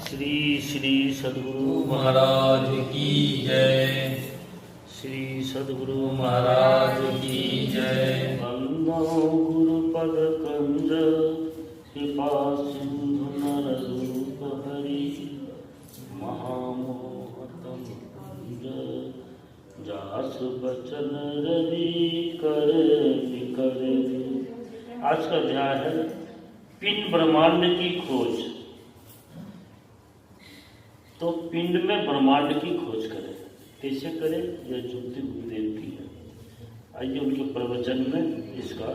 श्री श्री सद्गुरु महाराज की जय। श्री सद्गुरु महाराज की जय। वंदो गुरु पद कंज कृपा सिंधु नर रूप हरि महामोहतम कुंज जास बचन रवि कर विकर। आज का अध्याय है पिंड ब्रह्मांड की खोज। तो पिंड में ब्रह्मांड की खोज करें, कैसे करें, यह जुक्ति गुरुदेव की है। आइए उनके प्रवचन में इसका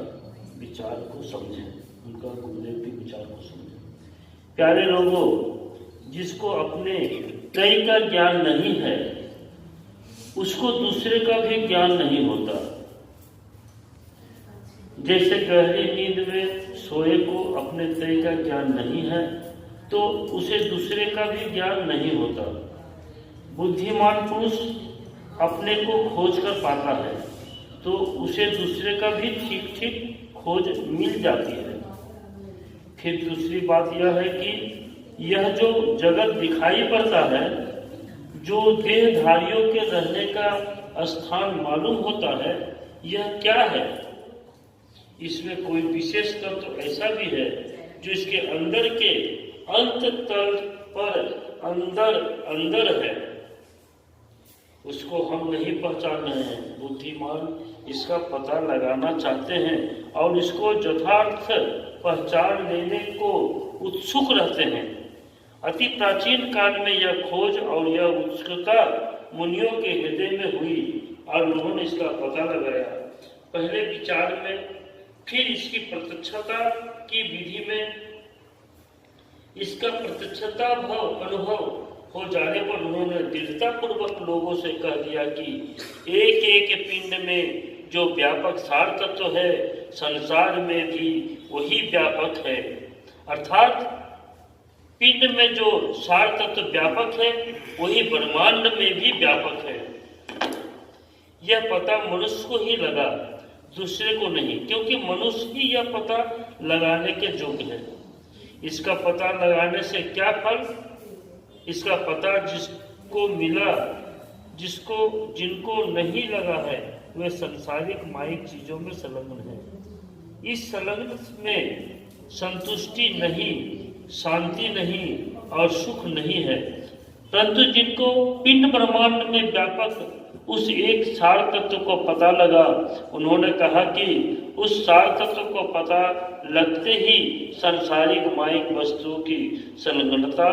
विचार को समझें, उनका गुरुदेव के विचार को समझें। प्यारे लोगों, जिसको अपने तय का ज्ञान नहीं है उसको दूसरे का भी ज्ञान नहीं होता। जैसे गहरी नींद में सोए को अपने तय का ज्ञान नहीं है तो उसे दूसरे का भी ज्ञान नहीं होता। बुद्धिमान पुरुष अपने को खोज कर पाता है तो उसे दूसरे का भी ठीक ठीक खोज मिल जाती है। फिर दूसरी बात यह है कि यह जो जगत दिखाई पड़ता है, जो देहधारियों के रहने का स्थान मालूम होता है, यह क्या है? इसमें कोई विशेष तत्व ऐसा भी है जो इसके अंदर के अंत तल पर अंदर है, उसको हम नहीं पहचान रहे हैं। बुद्धिमान इसका पता लगाना चाहते हैं और इसको यथार्थ पहचान लेने को उत्सुक रहते हैं। अति प्राचीन काल में यह खोज और यह उत्सुकता मुनियों के हृदय में हुई और उन्होंने इसका पता लगाया। पहले विचार में, फिर इसकी प्रत्यक्षता की विधि में। इसका प्रत्यक्षता अनुभव हो जाने पर उन्होंने दृढ़ता पूर्वक लोगों से कह दिया कि एक एक पिंड में जो व्यापक सार तत्व है, संसार में भी वही व्यापक है। अर्थात पिंड में जो सार तत्व व्यापक है वही ब्रह्मांड में भी व्यापक है। यह पता मनुष्य को ही लगा, दूसरे को नहीं, क्योंकि मनुष्य ही यह पता लगाने के योग्य है। इसका पता लगाने से क्या फल? इसका पता जिसको मिला, जिनको नहीं लगा है, वे संसारिक माइक चीजों में संलग्न है। इस संलग्न में संतुष्टि नहीं, शांति नहीं और सुख नहीं है। परंतु जिनको पिंड ब्रह्मांड में व्यापक उस एक सार तत्व को पता लगा, उन्होंने कहा कि उस सार तत्व को पता लगते ही सांसारिक माइक वस्तुओं की संलग्नता